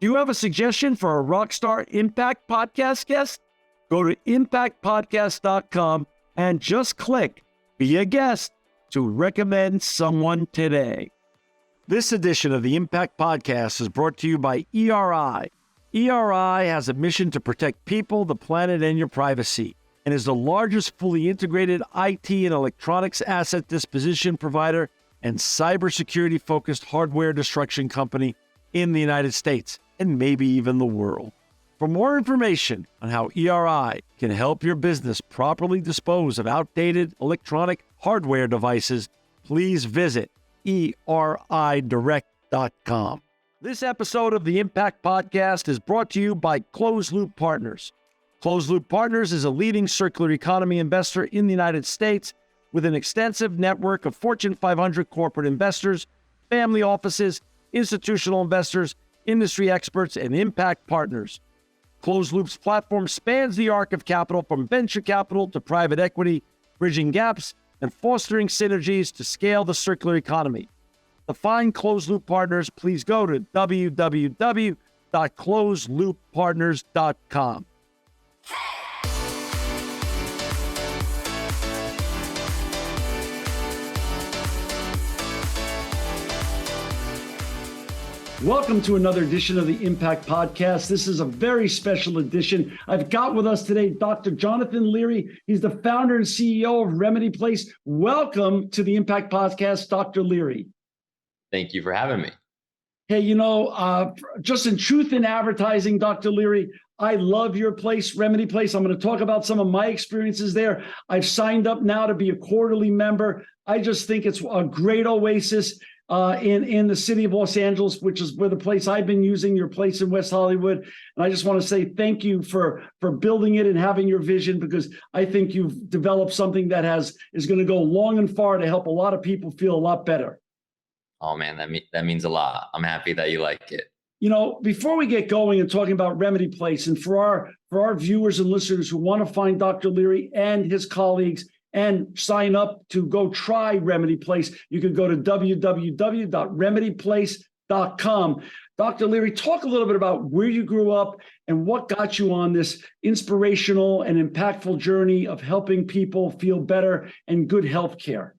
Do you have a suggestion for a Rockstar Impact Podcast guest? Go to impactpodcast.com and just click Be a Guest to recommend someone today. This edition of the Impact Podcast is brought to you by ERI. ERI has a mission to protect people, the planet, and your privacy, and is the largest fully integrated IT and electronics asset disposition provider and cybersecurity-focused hardware destruction company in the United States, and maybe even the world. For more information on how ERI can help your business properly dispose of outdated electronic hardware devices, please visit eridirect.com. This episode of the Impact Podcast is brought to you by Closed Loop Partners. Closed Loop Partners is a leading circular economy investor in the United States with an extensive network of Fortune 500 corporate investors, family offices, institutional investors, industry experts, and impact partners. Closed Loop's platform spans the arc of capital from venture capital to private equity, bridging gaps and fostering synergies to scale the circular economy. To find Closed Loop Partners, please go to www.closedlooppartners.com. Welcome to another edition of the Impact Podcast. This is a very special edition. I've got with us today Dr. Jonathan Leary. He's the founder and CEO of Remedy Place. Welcome to the Impact Podcast, Dr. Leary. Thank you for having me. Hey, just in truth in advertising, Dr. Leary, I love your place, Remedy Place. I'm going to talk about some of my experiences there. I've signed up now to be a quarterly member. I just think it's a great oasis in the city of Los Angeles, which is where the place I've been using, your place in West Hollywood. And I just want to say thank you for building it and having your vision, because I think you've developed something that is going to go long and far to help a lot of people feel a lot better. Oh man, that means a lot. I'm happy that you like it. Before we get going and talking about Remedy Place, and for our viewers and listeners who want to find Dr. Leary and his colleagues and sign up to go try Remedy Place, you can go to www.remedyplace.com. Dr. Leary, talk a little bit about where you grew up and what got you on this inspirational and impactful journey of helping people feel better and good health care.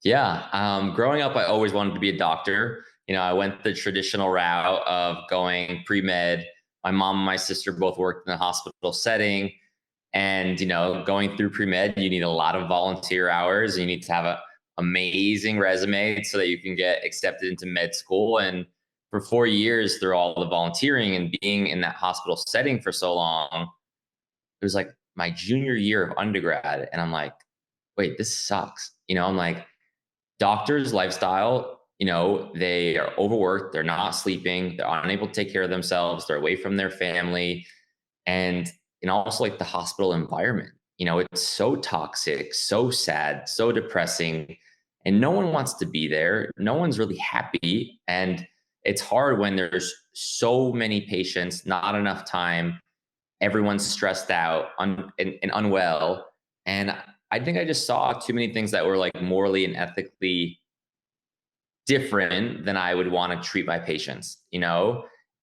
Yeah, growing up, I always wanted to be a doctor. I went the traditional route of going pre-med. My mom and my sister both worked in the hospital setting. And, going through pre-med, you need a lot of volunteer hours. You need to have an amazing resume so that you can get accepted into med school. And for 4 years, through all the volunteering and being in that hospital setting for so long, it was like my junior year of undergrad. And I'm like, wait, this sucks. I'm like, doctors' lifestyle, they are overworked. They're not sleeping. They're unable to take care of themselves. They're away from their family. And also like the hospital environment, it's so toxic, so sad, so depressing, and no one wants to be there. No one's really happy. And it's hard when there's so many patients, not enough time, everyone's stressed out and unwell. And I think I just saw too many things that were like morally and ethically different than I would want to treat my patients,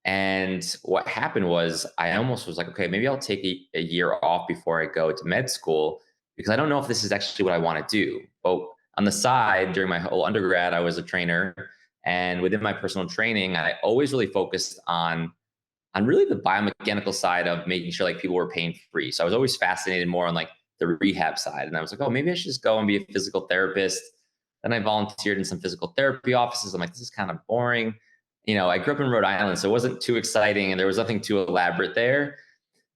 And what happened was I almost was like, okay, maybe I'll take a year off before I go to med school, because I don't know if this is actually what I want to do. But on the side, during my whole undergrad, I was a trainer. And within my personal training, I always really focused on really the biomechanical side of making sure like people were pain free. So I was always fascinated more on like the rehab side. And I was like, oh, maybe I should just go and be a physical therapist. Then I volunteered in some physical therapy offices. I'm like, this is kind of boring. I grew up in Rhode Island, so it wasn't too exciting and there was nothing too elaborate there.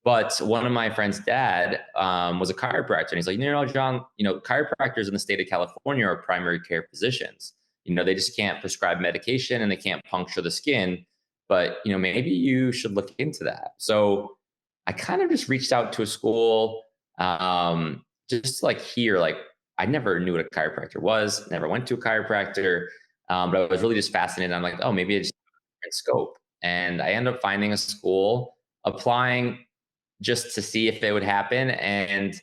But one of my friend's dad was a chiropractor. And he's like, John, chiropractors in the state of California are primary care physicians. They just can't prescribe medication and they can't puncture the skin. But, maybe you should look into that. So I kind of just reached out to a school, just like here, like I never knew what a chiropractor was, never went to a chiropractor. But I was really just fascinated. I'm like, oh, maybe I just have a different scope. And I ended up finding a school, applying just to see if it would happen. And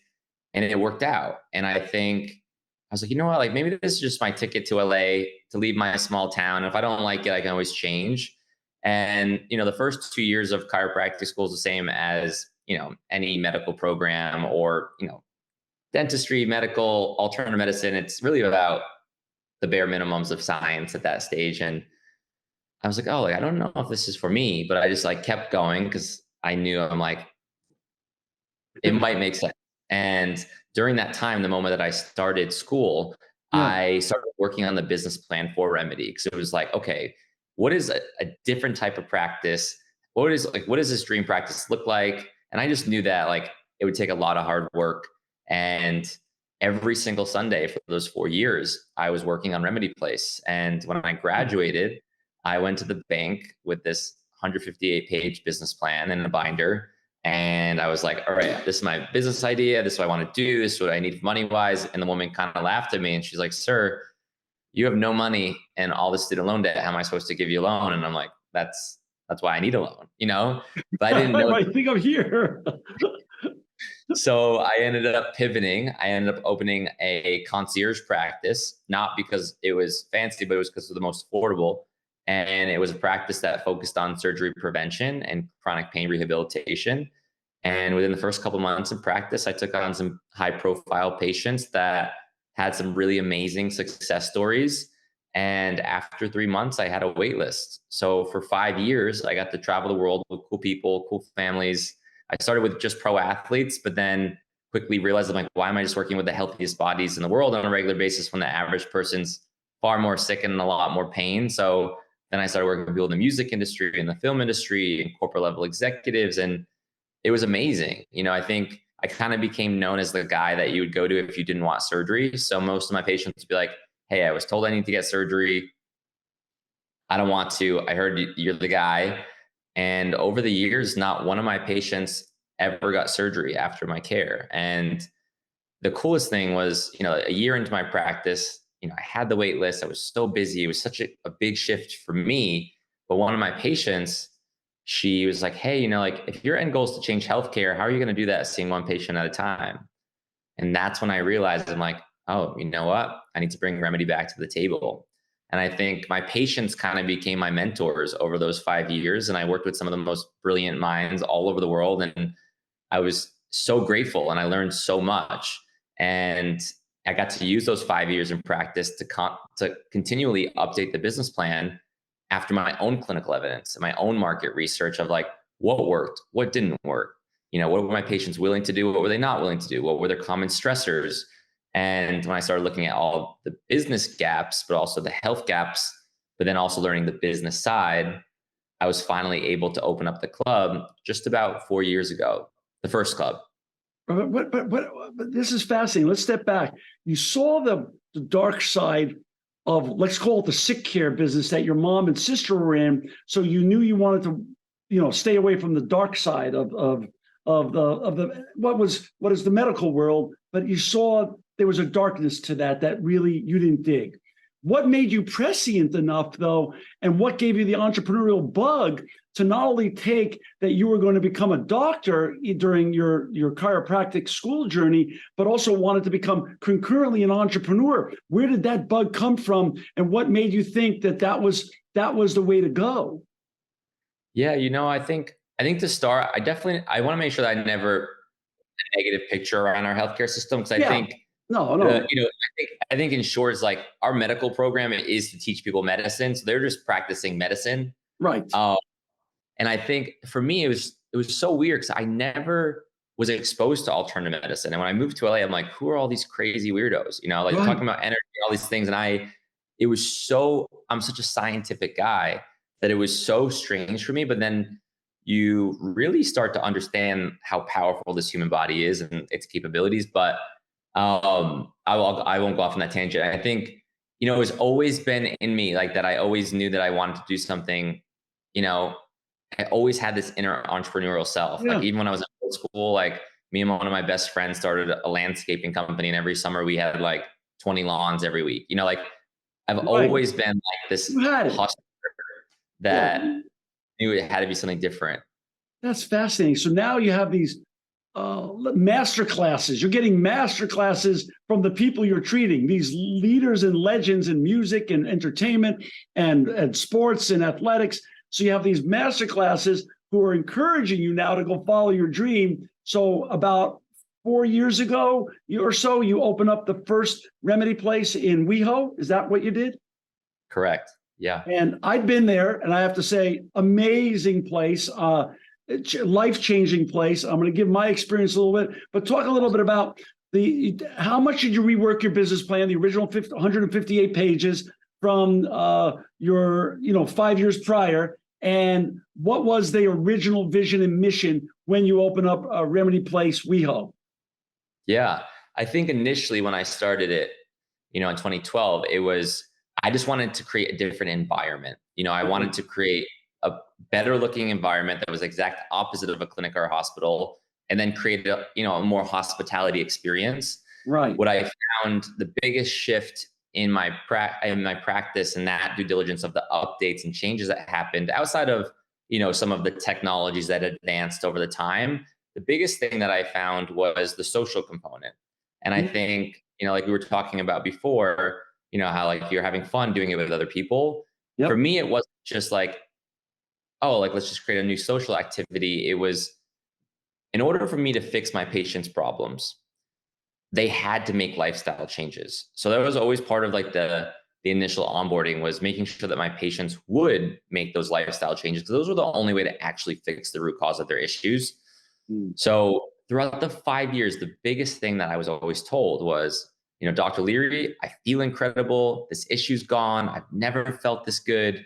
it worked out. And I think I was like, like maybe this is just my ticket to LA, to leave my small town. If I don't like it, I can always change. And, the first 2 years of chiropractic school is the same as, any medical program or, dentistry, medical, alternative medicine. It's really about the bare minimums of science at that stage. And I was like, oh, like, I don't know if this is for me, but I just like kept going because I knew I'm like, it might make sense. And during that time, the moment that I started school, Yeah. I started working on the business plan for Remedy because it was like, okay, what is a different type of practice? What does this dream practice look like? And I just knew that like it would take a lot of hard work. And every single Sunday for those 4 years, I was working on Remedy Place. And when I graduated, I went to the bank with this 158-page business plan and a binder. And I was like, all right, this is my business idea. This is what I want to do. This is what I need money wise. And the woman kind of laughed at me and she's like, sir, you have no money and all this student loan debt. How am I supposed to give you a loan? And I'm like, that's why I need a loan, but I didn't know. I think I'm here. So I ended up pivoting. I ended up opening a concierge practice, not because it was fancy, but it was because it was the most affordable. And it was a practice that focused on surgery prevention and chronic pain rehabilitation. And within the first couple of months of practice, I took on some high profile patients that had some really amazing success stories. And after 3 months, I had a wait list. So for 5 years, I got to travel the world with cool people, cool families. I started with just pro athletes, but then quickly realized I'm like, why am I just working with the healthiest bodies in the world on a regular basis when the average person's far more sick and in a lot more pain? So then I started working with people in the music industry, in the film industry, and corporate level executives. And it was amazing. I think I kind of became known as the guy that you would go to if you didn't want surgery. So most of my patients would be like, hey, I was told I need to get surgery. I don't want to. I heard you're the guy. And over the years, not one of my patients ever got surgery after my care. And the coolest thing was, a year into my practice, I had the wait list. I was so busy. It was such a big shift for me. But one of my patients, she was like, hey, like if your end goal is to change healthcare, how are you going to do that seeing one patient at a time? And that's when I realized I'm like, oh, you know what? I need to bring Remedy back to the table. And I think my patients kind of became my mentors over those 5 years. And I worked with some of the most brilliant minds all over the world. And I was so grateful and I learned so much. And I got to use those 5 years in practice to continually update the business plan after my own clinical evidence and my own market research of like what worked, what didn't work. What were my patients willing to do? What were they not willing to do? What were their common stressors? And when I started looking at all the business gaps, but also the health gaps, but then also learning the business side, I was finally able to open up the club just about 4 years ago, the first club. But this is fascinating. Let's step back. You saw the dark side of, let's call it the sick care business that your mom and sister were in. So you knew you wanted to, stay away from the dark side of the what is the medical world. But you saw there was a darkness to that really you didn't dig. What made you prescient enough, though, and what gave you the entrepreneurial bug to not only take that you were going to become a doctor during your chiropractic school journey, but also wanted to become concurrently an entrepreneur? Where did that bug come from, and what made you think that was the way to go? Yeah, I think to start, I want to make sure that I never a negative picture around our healthcare system because I think no. I think in short, is like our medical program is to teach people medicine, so they're just practicing medicine, right? And I think for me, it was so weird because I never was exposed to alternative medicine, and when I moved to LA, I'm like, who are all these crazy weirdos? Like Right. talking about energy, all these things, and I'm such a scientific guy that it was so strange for me, but then you really start to understand how powerful this human body is and its capabilities. But I won't go off on that tangent. I think, it's always been in me like that. I always knew that I wanted to do something, I always had this inner entrepreneurial self. Yeah. Like even when I was in middle school, like me and one of my best friends started a landscaping company, and every summer we had like 20 lawns every week. Like I've always been like this hustler that knew it had to be something different. That's fascinating. So now you have these master classes. You're getting master classes from the people you're treating, these leaders and legends in music and entertainment and sports and athletics. So you have these master classes who are encouraging you now to go follow your dream. So about 4 years ago or so, you open up the first remedy place in WeHo. Is that what you did? Correct. Yeah. And I'd been there, and I have to say, amazing place, life-changing place. I'm going to give my experience a little bit, but talk a little bit about how much did you rework your business plan, the original 158 pages from your 5 years prior, and what was the original vision and mission when you open up a remedy place, WeHo? Yeah. I think initially when I started it, in 2012, I just wanted to create a different environment. I wanted to create a better looking environment that was exact opposite of a clinic or a hospital, and then create a more hospitality experience. Right. What I found the biggest shift in my practice and that due diligence of the updates and changes that happened outside of, some of the technologies that advanced over the time, the biggest thing that I found was the social component. And I think, like we were talking about before, how like you're having fun doing it with other people. Yep. For me, it wasn't just like, oh, like let's just create a new social activity. It was, in order for me to fix my patients' problems, they had to make lifestyle changes. So that was always part of like the initial onboarding, was making sure that my patients would make those lifestyle changes, because those were the only way to actually fix the root cause of their issues. So throughout the 5 years, the biggest thing that I was always told was, Dr. Leary, I feel incredible. This issue's gone. I've never felt this good,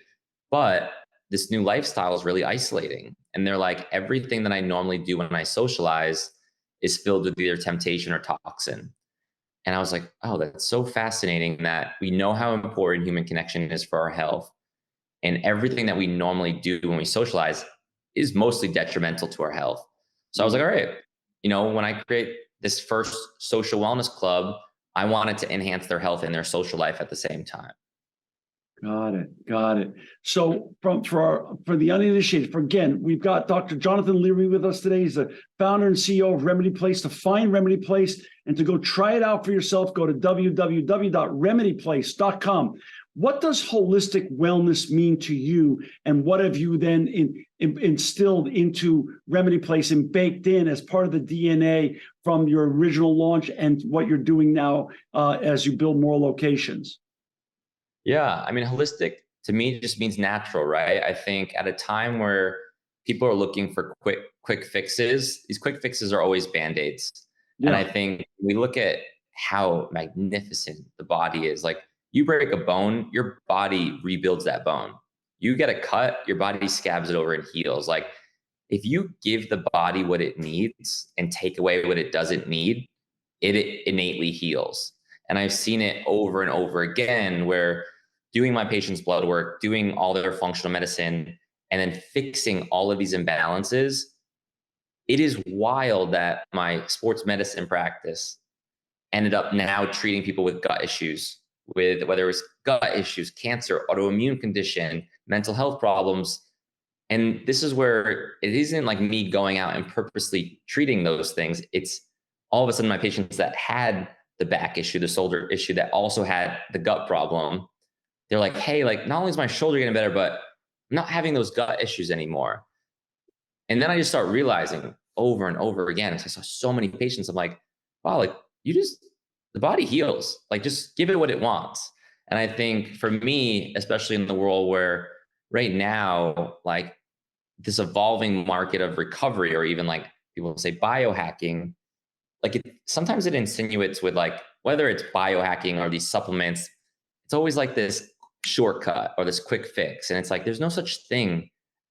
but this new lifestyle is really isolating. And they're like, everything that I normally do when I socialize is filled with either temptation or toxin. And I was like, oh, that's so fascinating that we know how important human connection is for our health. And everything that we normally do when we socialize is mostly detrimental to our health. So I was like, all right, when I create this first social wellness club, I wanted to enhance their health and their social life at the same time. Got it. So for the uninitiated, again, we've got Dr. Jonathan Leary with us today. He's the founder and CEO of Remedy Place. To find Remedy Place and to go try it out for yourself, go to www.remedyplace.com. What does holistic wellness mean to you, and what have you then instilled into Remedy Place and baked in as part of the DNA from your original launch and what you're doing now as you build more locations? Yeah, I mean, holistic to me just means natural, right? I think at a time where people are looking for quick fixes, these quick fixes are always band-aids. Yeah. And I think we look at how magnificent the body is. Like, you break a bone, your body rebuilds that bone. You get a cut, your body scabs it over and heals. Like, if you give the body what it needs and take away what it doesn't need, it innately heals. And I've seen it over and over again, where doing my patients' blood work, doing all their functional medicine, and then fixing all of these imbalances, it is wild that my sports medicine practice ended up now treating people with gut issues, with whether it was gut issues, cancer, autoimmune condition, mental health problems. And this is where it isn't like me going out and purposely treating those things. It's all of a sudden my patients that had the back issue, the shoulder issue, that also had the gut problem, they're like, hey, like, not only is my shoulder getting better, but I'm not having those gut issues anymore. And then I just start realizing over and over again, as I saw so many patients, I'm like, wow, like, the body heals. Like, just give it what it wants. And I think for me, especially in the world where right now, like, this evolving market of recovery, or even like people say biohacking, like, sometimes it insinuates with, like, whether it's biohacking or these supplements, it's always like this shortcut or this quick fix. And it's like, there's no such thing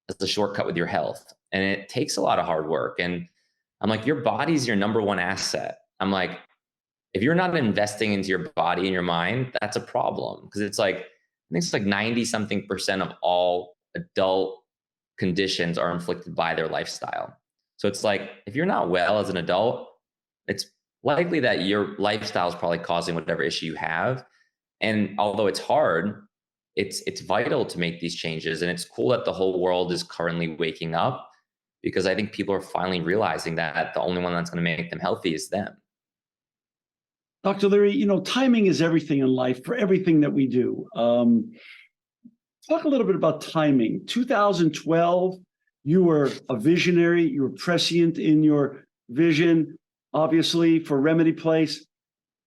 as a shortcut with your health. And it takes a lot of hard work. And I'm like, your body's your number one asset. I'm like, if you're not investing into your body and your mind, that's a problem. Because it's like, I think it's like 90-something% of all adult conditions are inflicted by their lifestyle. So it's like, if you're not well as an adult, it's likely that your lifestyle is probably causing whatever issue you have. And although it's hard, it's vital to make these changes. And it's cool that the whole world is currently waking up, because I think people are finally realizing that the only one that's going to make them healthy is them. Dr. Leary, timing is everything in life for everything that we do. Talk a little bit about timing. 2012, you were a visionary, you were prescient in your vision, obviously, for Remedy Place.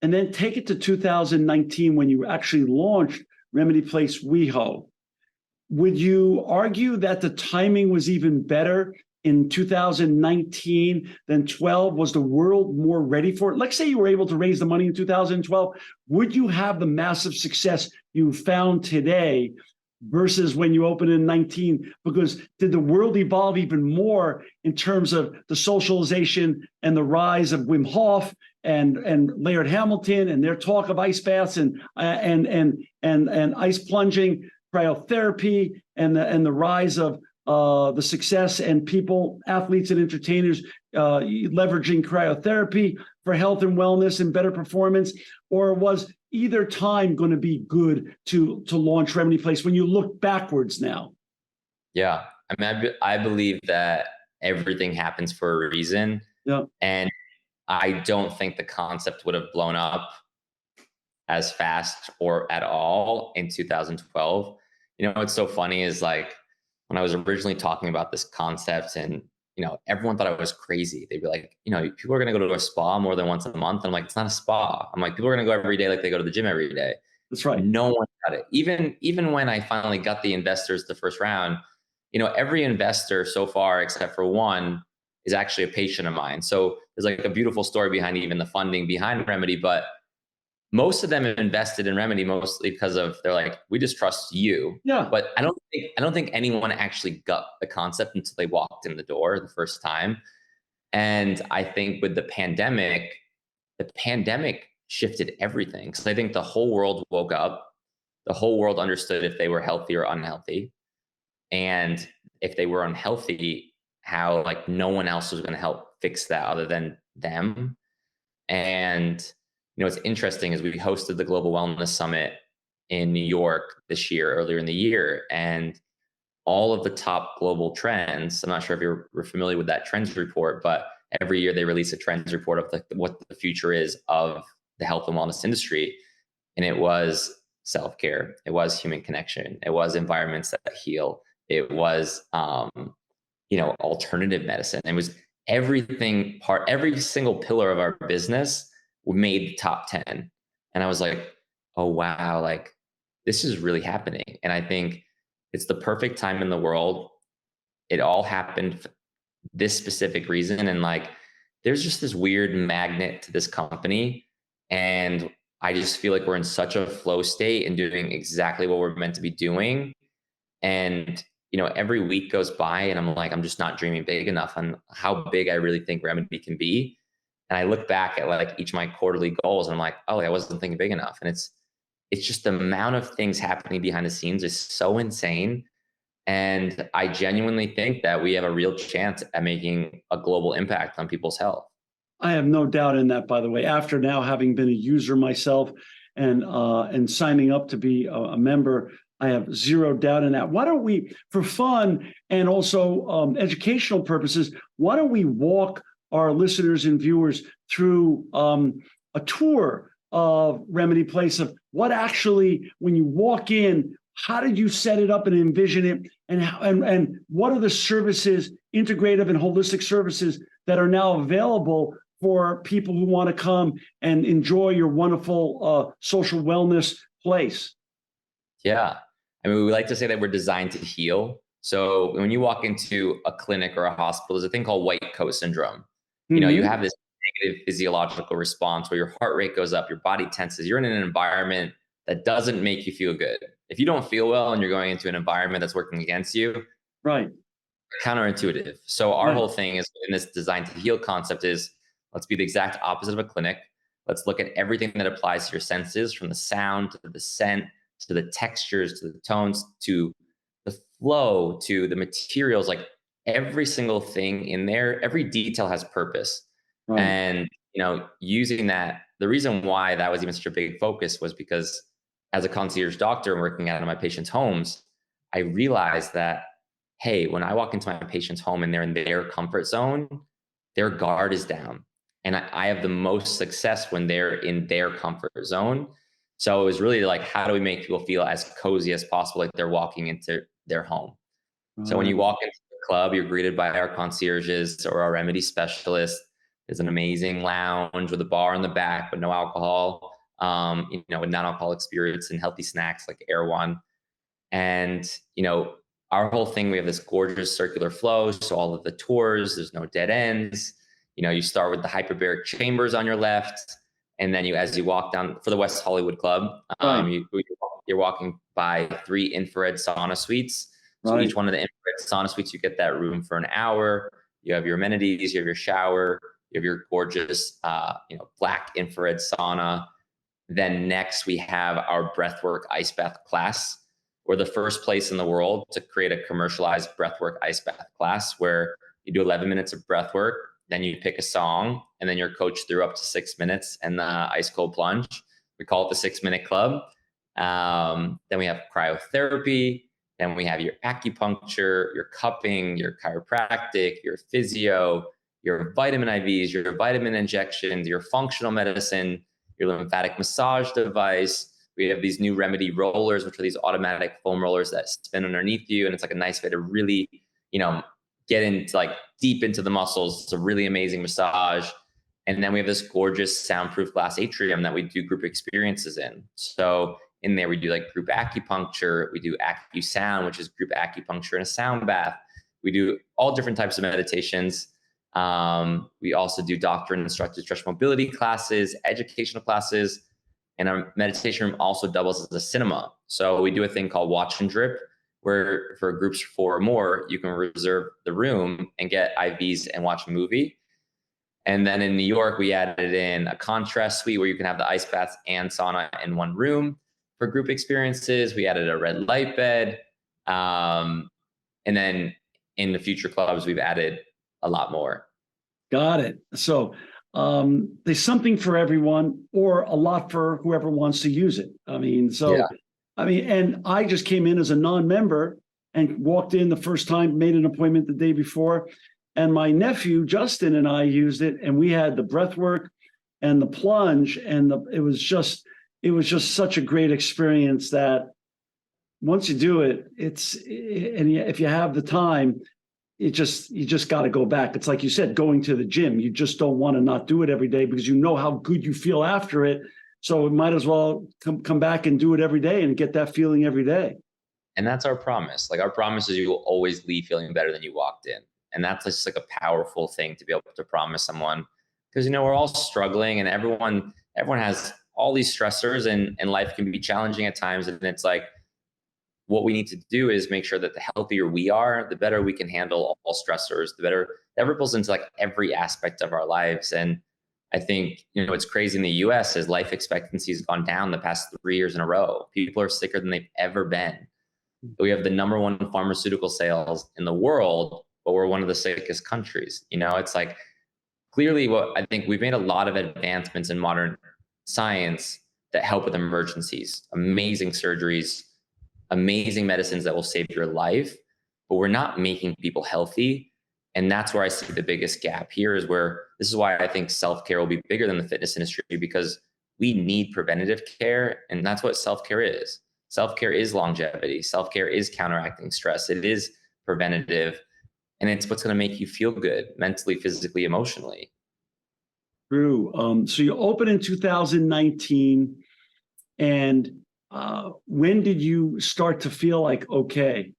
And then take it to 2019 when you actually launched Remedy Place WeHo. Would you argue that the timing was even better in 2019 than 12? Was the world more ready for it? Let's say you were able to raise the money in 2012. Would you have the massive success you found today versus when you opened in 19? Because did the world evolve even more in terms of the socialization and the rise of Wim Hof and Laird Hamilton and their talk of ice baths and ice plunging, cryotherapy, and the rise of the success and people, athletes and entertainers leveraging cryotherapy for health and wellness and better performance? Or was either time going to be good to launch Remedy Place when you look backwards now? Yeah. I mean, I believe that everything happens for a reason. Yeah. And I don't think the concept would have blown up as fast or at all in 2012. You know, what's so funny is like when I was originally talking about this concept and, you know, everyone thought I was crazy. They'd be like, you know, people are going to go to a spa more than once a month. And I'm like, it's not a spa. I'm like, people are going to go every day like they go to the gym every day. That's right. No one got it. Even when I finally got the investors the first round, you know, every investor so far, except for one, is actually a patient of mine. So there's like a beautiful story behind even the funding behind Remedy, but most of them have invested in Remedy mostly because of they're like, we just trust you. Yeah. But I don't think anyone actually got the concept until they walked in the door the first time. And I think with the pandemic shifted everything. Because I think the whole world woke up. The whole world understood if they were healthy or unhealthy. And if they were unhealthy, how like no one else was going to help fix that other than them. And you know, what's interesting is we hosted the Global Wellness Summit in New York this year, earlier in the year, and all of the top global trends. I'm not sure if you're familiar with that trends report, but every year they release a trends report of what the future is of the health and wellness industry. And it was self-care. It was human connection. It was environments that heal. It was, you know, alternative medicine. It was every single pillar of our business made the top 10. And I was like, oh, wow, like this is really happening. And I think it's the perfect time in the world. It all happened for this specific reason. And like, there's just this weird magnet to this company. And I just feel like we're in such a flow state and doing exactly what we're meant to be doing. And, you know, every week goes by and I'm like, I'm just not dreaming big enough on how big I really think Remedy can be. And I look back at like each of my quarterly goals and I'm like, oh, I wasn't thinking big enough. And it's just the amount of things happening behind the scenes is so insane. And I genuinely think that we have a real chance at making a global impact on people's health. I have no doubt in that, by the way, after now having been a user myself and signing up to be a member, I have zero doubt in that. Why don't we, for fun and also educational purposes, why don't we walk our listeners and viewers through a tour of Remedy Place of what actually, when you walk in, how did you set it up and envision it? And what are the services, integrative and holistic services that are now available for people who want to come and enjoy your wonderful social wellness place? Yeah. I mean, we like to say that we're designed to heal. So when you walk into a clinic or a hospital, there's a thing called white coat syndrome. You know, you have this negative physiological response where your heart rate goes up, your body tenses, you're in an environment that doesn't make you feel good. If you don't feel well and you're going into an environment that's working against you, right? Counterintuitive. So our whole thing is in this design to heal concept is let's be the exact opposite of a clinic. Let's look at everything that applies to your senses, from the sound to the scent, to the textures, to the tones, to the flow, to the materials, like every single thing in there, every detail has purpose. Right. And, you know, using that, the reason why that was even such a big focus was because as a concierge doctor and working out of my patients' homes, I realized that, hey, when I walk into my patient's home and they're in their comfort zone, their guard is down. And I have the most success when they're in their comfort zone. So it was really like, how do we make people feel as cozy as possible, like they're walking into their home? So when you walk into the club, you're greeted by our concierges or our remedy specialist. There's an amazing lounge with a bar in the back, but no alcohol, with non-alcoholic spirits and healthy snacks like Air One. And, our whole thing, we have this gorgeous circular flow. So all of the tours, there's no dead ends. You start with the hyperbaric chambers on your left. And then as you walk down for the West Hollywood Club, Right. you're walking by 3 infrared sauna suites. So Right. each one of the infrared sauna suites, you get that room for an hour. You have your amenities, you have your shower, you have your gorgeous, black infrared sauna. Then next we have our breathwork ice bath class. We're the first place in the world to create a commercialized breathwork ice bath class where you do 11 minutes of breathwork, then you pick a song, and then your coach threw up to 6 minutes and the ice cold plunge. We call it the 6 minute club. Then we have cryotherapy. Then we have your acupuncture, your cupping, your chiropractic, your physio, your vitamin IVs, your vitamin injections, your functional medicine, your lymphatic massage device. We have these new remedy rollers, which are these automatic foam rollers that spin underneath you. And it's like a nice way to really, get into like deep into the muscles. It's a really amazing massage. And then we have this gorgeous soundproof glass atrium that we do group experiences in. So in there, we do like group acupuncture. We do AcuSound, which is group acupuncture in a sound bath. We do all different types of meditations. We also do doctor and instructor stretch mobility classes, educational classes, and our meditation room also doubles as a cinema. So we do a thing called Watch and Drip, where for groups of 4 or more, you can reserve the room and get IVs and watch a movie. And then in New York, we added in a contrast suite where you can have the ice baths and sauna in one room for group experiences. We added a red light bed. And then in the future clubs, we've added a lot more. Got it. So there's something for everyone, or a lot for whoever wants to use it. Yeah. And I just came in as a non-member and walked in the first time, made an appointment the day before, and my nephew Justin and I used it, and we had the breath work and the plunge, and it was just such a great experience that once you do it, and if you have the time, you just got to go back. It's like you said, going to the gym. You just don't want to not do it every day because you know how good you feel after it. So it might as well come back and do it every day and get that feeling every day. And that's our promise. Like our promise is you will always leave feeling better than you walked in. And that's just like a powerful thing to be able to promise someone, because we're all struggling and everyone has all these stressors, and life can be challenging at times. And it's like, what we need to do is make sure that the healthier we are, the better we can handle all stressors, the better that ripples into like every aspect of our lives. And I think, it's crazy in the US as life expectancy has gone down the past 3 years in a row. People are sicker than they've ever been. We have the #1 pharmaceutical sales in the world, but we're one of the sickest countries. It's like clearly what I think we've made a lot of advancements in modern science that help with emergencies, amazing surgeries, amazing medicines that will save your life, but we're not making people healthy. And that's where I see the biggest gap here is where this is why I think self-care will be bigger than the fitness industry, because we need preventative care. And that's what self-care is. Self-care is longevity. Self-care is counteracting stress. It is preventative. And it's what's going to make you feel good mentally, physically, emotionally. True. So you opened in 2019, and when did you start to feel like, okay,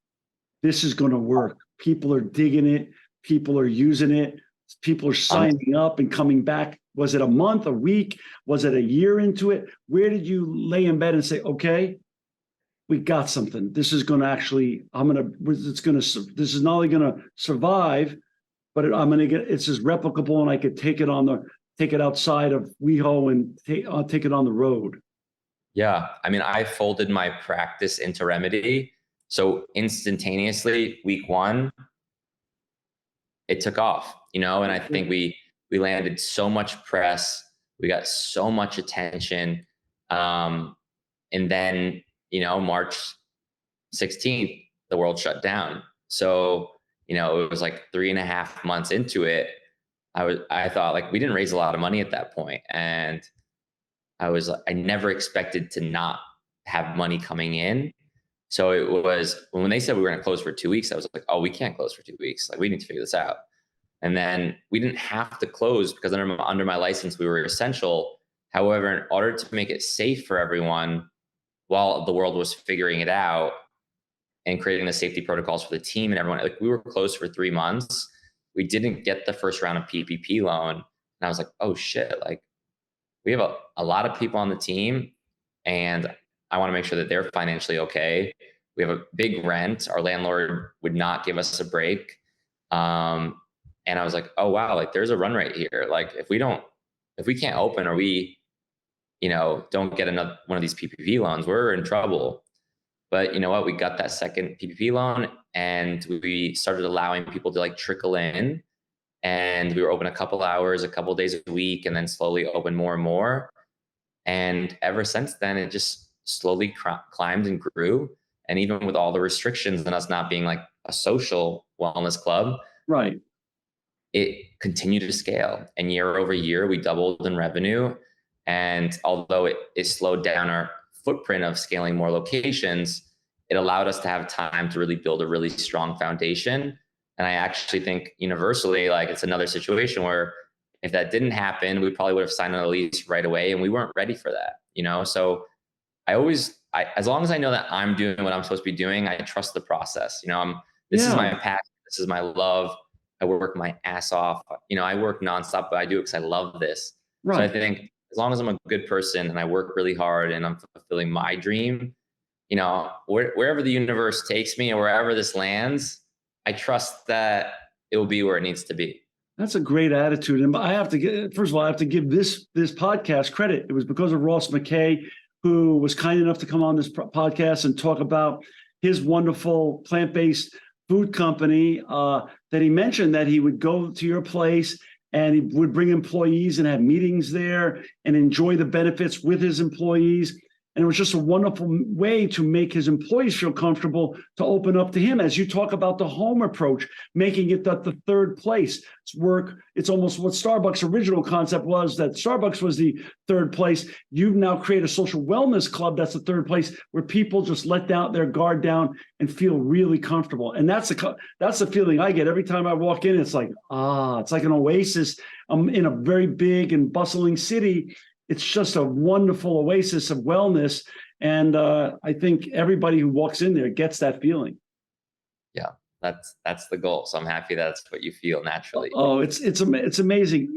this is going to work? People are digging it. People are using it. People are signing up and coming back. Was it a month, a week? Was it a year into it? Where did you lay in bed and say, okay, we got something. This is going to actually, this is not only going to survive, but it's as replicable, and I could take it outside of WeHo and take it on the road. Yeah. I folded my practice into Remedy. So instantaneously, week 1, it took off, and I think we landed so much press. We got so much attention. And then, March 16th, the world shut down. So, it was like 3.5 months into it. I thought like we didn't raise a lot of money at that point. And I never expected to not have money coming in. So it was when they said we were going to close for 2 weeks, I was like, oh, we can't close for 2 weeks. Like, we need to figure this out. And then we didn't have to close because under my license, we were essential. However, in order to make it safe for everyone while the world was figuring it out and creating the safety protocols for the team and everyone, like, we were closed for 3 months. We didn't get the first round of PPP loan. And I was like, oh shit, like, we have a lot of people on the team, and I want to make sure that they're financially okay. We have a big rent. Our landlord would not give us a break. And I was like, oh wow, like, there's a run rate here. Like, if we can't open, or we, don't get another one of these PPP loans, we're in trouble. But you know what? We got that second PPP loan, and we started allowing people to, like, trickle in, and we were open a couple hours, a couple days a week, and then slowly open more and more. And ever since then, it just slowly climbed and grew. And even with all the restrictions and us not being like a social wellness club, Right. it continued to scale. And year over year, we doubled in revenue. And although it slowed down our footprint of scaling more locations, it allowed us to have time to really build a really strong foundation. And I actually think universally, like, it's another situation where if that didn't happen, we probably would have signed on a lease right away, and we weren't ready for that. So as long as I know that I'm doing what I'm supposed to be doing, I trust the process. This is my passion. This is my love. I work my ass off. I work nonstop, but I do it because I love this. Right. So I think as long as I'm a good person and I work really hard and I'm fulfilling my dream, wherever the universe takes me or wherever this lands, I trust that it will be where it needs to be. That's a great attitude. And first of all, I have to give this podcast credit. It was because of Ross McKay, who was kind enough to come on this podcast and talk about his wonderful plant-based food company, that he mentioned that he would go to your place and he would bring employees and have meetings there and enjoy the benefits with his employees. And it was just a wonderful way to make his employees feel comfortable to open up to him. As you talk about the home approach, making it the third place. It's almost what Starbucks' original concept was, that Starbucks was the third place. You've now created a social wellness club that's the third place, where people just let down their guard down and feel really comfortable. And that's the feeling I get every time I walk in. It's like, it's like an oasis. I'm in a very big and bustling city. It's just a wonderful oasis of wellness. And I think everybody who walks in there gets that feeling. Yeah, that's the goal. So I'm happy that's what you feel naturally. Oh, it's amazing.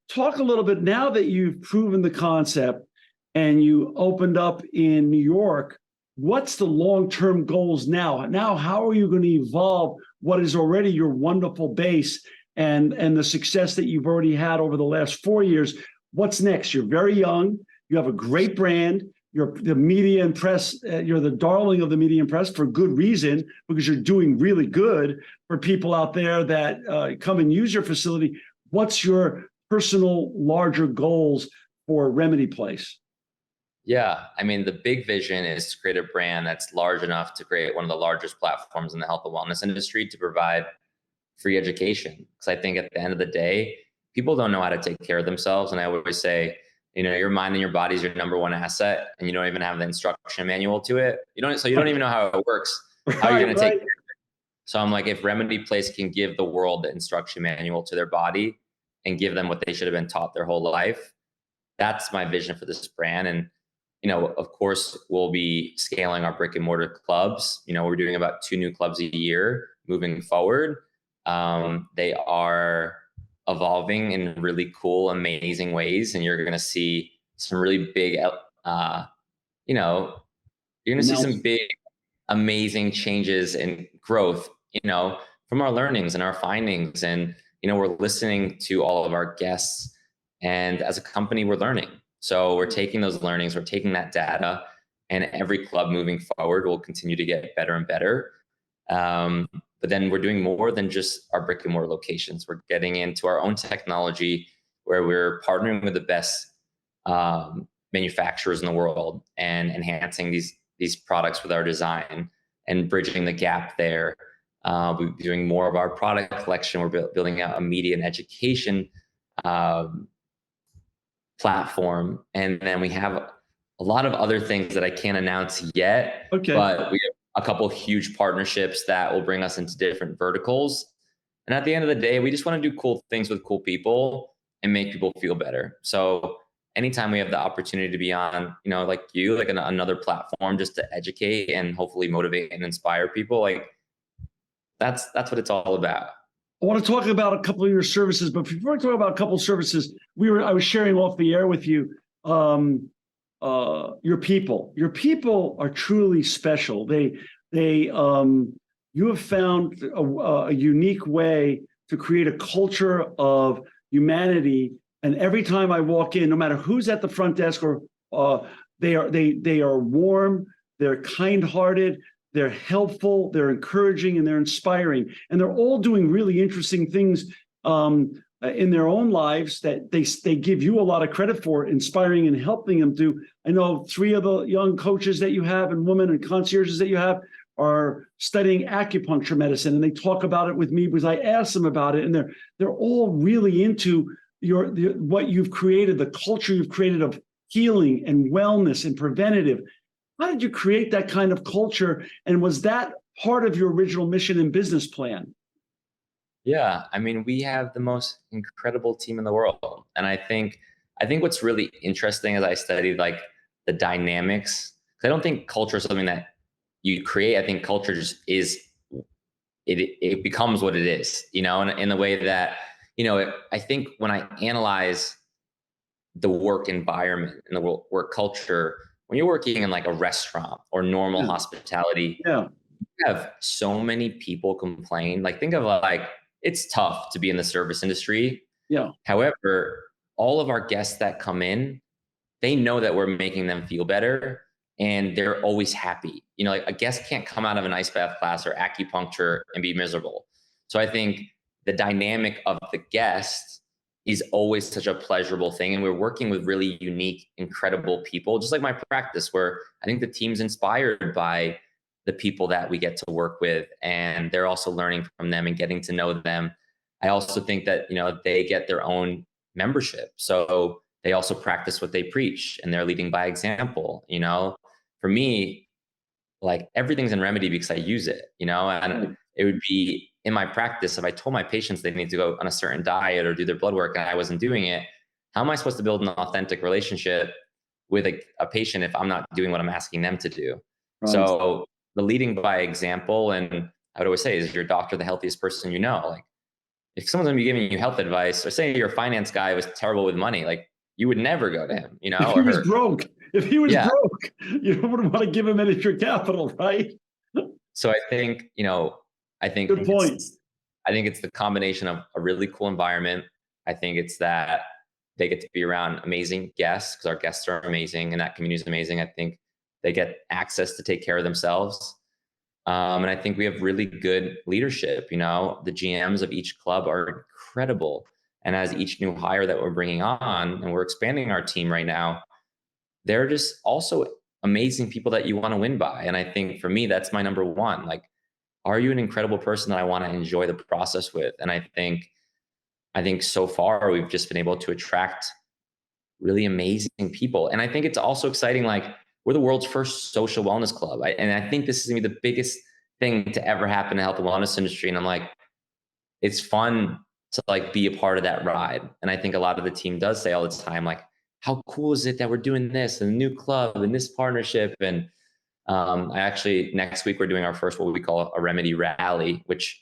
Talk a little bit, now that you've proven the concept and you opened up in New York, what's the long-term goals now? Now, how are you going to evolve what is already your wonderful base and the success that you've already had over the last 4 years? What's next? You're very young. You have a great brand. You're the media and press. You're the darling of the media and press for good reason, because you're doing really good for people out there that come and use your facility. What's your personal larger goals for Remedy Place? Yeah, I mean, the big vision is to create a brand that's large enough to create one of the largest platforms in the health and wellness industry to provide free education. Because I think at the end of the day, people don't know how to take care of themselves. And I always say, your mind and your body is your number one asset, and you don't even have the instruction manual to it. You don't even know how it works. How are you going to take care of it? So I'm like, if Remedy Place can give the world the instruction manual to their body and give them what they should have been taught their whole life, that's my vision for this brand. And, of course, we'll be scaling our brick and mortar clubs. We're doing about 2 new clubs a year moving forward. They are evolving in really cool, amazing ways. And you're going to see some really big, you're going to see some big, amazing changes and growth, from our learnings and our findings. And, we're listening to all of our guests, and as a company, we're learning. So we're taking those learnings, we're taking that data, and every club moving forward will continue to get better and better. But then we're doing more than just our brick and mortar locations. We're getting into our own technology, where we're partnering with the best manufacturers in the world and enhancing these products with our design and bridging the gap there. We're doing more of our product collection. We're building out a media and education platform. And then we have a lot of other things that I can't announce yet, Okay. but we have a couple huge partnerships that will bring us into different verticals. And at the end of the day, we just want to do cool things with cool people and make people feel better. So anytime we have the opportunity to be on, like another platform just to educate and hopefully motivate and inspire people, like that's what it's all about. I want to talk about a couple of your services, but before I talk about a couple of services, I was sharing off the air with you. Your people. Your people are truly special. You have found a unique way to create a culture of humanity. And every time I walk in, no matter who's at the front desk, or they are warm, they're kind-hearted, they're helpful, they're encouraging, and they're inspiring. And they're all doing really interesting things in their own lives that they give you a lot of credit for, inspiring and helping them do. I know 3 of the young coaches that you have and women and concierges that you have are studying acupuncture medicine, and they talk about it with me because I asked them about it, and they're all really into what you've created, the culture you've created of healing and wellness and preventative. How did you create that kind of culture? And was that part of your original mission and business plan? Yeah, I mean, we have the most incredible team in the world. And I think what's really interesting as I studied like the dynamics, because I don't think culture is something that you create. I think culture just is it becomes what it is, in the way that, I think when I analyze the work environment and the work culture, when you're working in like a restaurant or normal Yeah. hospitality, Yeah. you have so many people complain. Like, think of like, it's tough to be in the service industry. Yeah. However, all of our guests that come in, they know that we're making them feel better and they're always happy. Like a guest can't come out of an ice bath class or acupuncture and be miserable. So I think the dynamic of the guest is always such a pleasurable thing. And we're working with really unique, incredible people, just like my practice, where I think the team's inspired by the people that we get to work with, and they're also learning from them and getting to know them. I also think that, they get their own membership. So they also practice what they preach and they're leading by example. For me, like everything's in remedy because I use it, and it would be in my practice. If I told my patients they need to go on a certain diet or do their blood work and I wasn't doing it, how am I supposed to build an authentic relationship with a patient if I'm not doing what I'm asking them to do? Right. So the leading by example, and I would always say, is your doctor the healthiest person you know? Like if someone's gonna be giving you health advice, or say your finance guy was terrible with money, like you would never go to him, If he or was her. broke, if he was Yeah. broke, you wouldn't want to give him any extra capital, right? So I think, I think Good point. I think it's the combination of a really cool environment. I think it's that they get to be around amazing guests because our guests are amazing and that community is amazing. I think they get access to take care of themselves. And I think we have really good leadership. The GMs of each club are incredible. And as each new hire that we're bringing on, and we're expanding our team right now, they're just also amazing people that you want to win by. And I think for me, that's my number one. Like, are you an incredible person that I want to enjoy the process with? And I think so far we've just been able to attract really amazing people. And I think it's also exciting. Like, we're the world's first social wellness club. And I think this is gonna be the biggest thing to ever happen in the health and wellness industry. And I'm like, it's fun to like be a part of that ride. And I think a lot of the team does say all the time, like, how cool is it that we're doing this and a new club and this partnership? And I actually, next week, we're doing our first, what we call a remedy rally, which,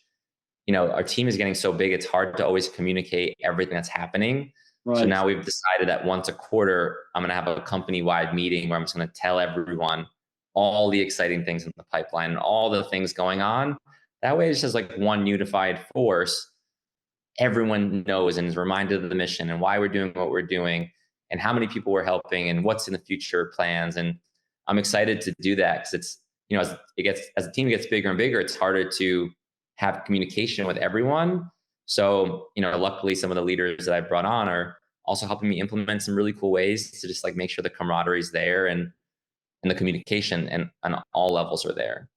our team is getting so big, it's hard to always communicate everything that's happening. Right. So now we've decided that once a quarter, I'm going to have a company-wide meeting where I'm just going to tell everyone all the exciting things in the pipeline and all the things going on. That way, it's just like one unified force. Everyone knows and is reminded of the mission and why we're doing what we're doing and how many people we're helping and what's in the future plans. And I'm excited to do that because it's, as the team gets bigger and bigger, it's harder to have communication with everyone. So, luckily some of the leaders that I brought on are also helping me implement some really cool ways to just like make sure the camaraderie is there and the communication and on all levels are there.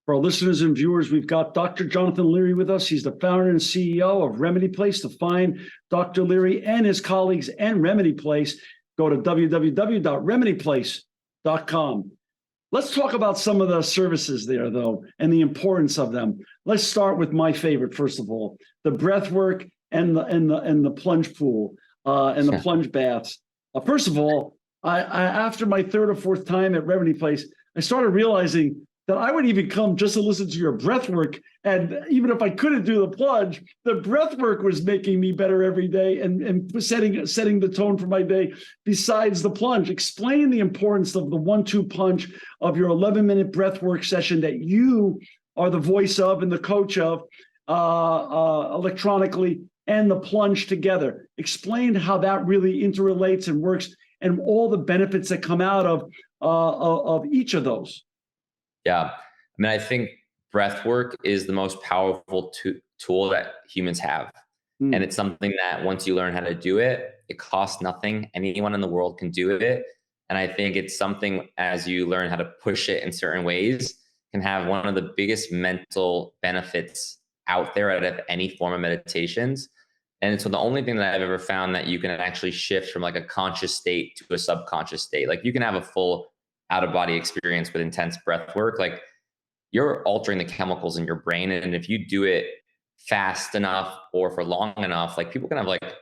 For our listeners and viewers, we've got Dr. Jonathan Leary with us. He's the founder and CEO of Remedy Place. To find Dr. Leary and his colleagues and Remedy Place, go to www.remedyplace.com. Let's talk about some of the services there, though, and the importance of them. Let's start with my favorite, first of all, the breath work and the plunge pool and the plunge baths. First of all, I after my third or fourth time at Remedy Place, I started realizing that I would even come just to listen to your breath work. And even if I couldn't do the plunge, the breath work was making me better every day and setting the tone for my day besides the plunge. Explain the importance of the 1-2 punch of your 11-minute breath work session that you are the voice of and the coach of electronically, and the plunge together. Explain how that really interrelates and works and all the benefits that come out of each of those. Yeah. I mean, I think breath work is the most powerful tool that humans have. And it's something that once you learn how to do it, it costs nothing. Anyone in the world can do it. And I think it's something, as you learn how to push it in certain ways, can have one of the biggest mental benefits out there out of any form of meditations. And so the only thing that I've ever found that you can actually shift from like a conscious state to a subconscious state, like you can have a full out of body experience with intense breath work, like you're altering the chemicals in your brain. And if you do it fast enough or for long enough, like people can have like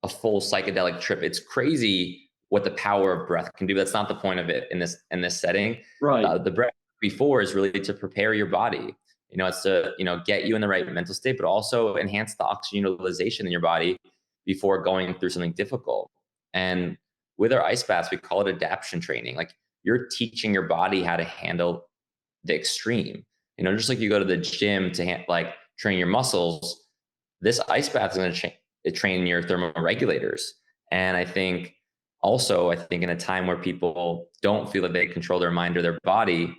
a full psychedelic trip. It's crazy what the power of breath can do. That's not the point of it in this setting. Right. The breath before is really to prepare your body. It's to, get you in the right mental state, but also enhance the oxygen utilization in your body before going through something difficult. And with our ice baths, we call it adaptation training. Like you're teaching your body how to handle the extreme. Just like you go to the gym to train your muscles, this ice bath is going to train your thermoregulators. And I think in a time where people don't feel that they control their mind or their body,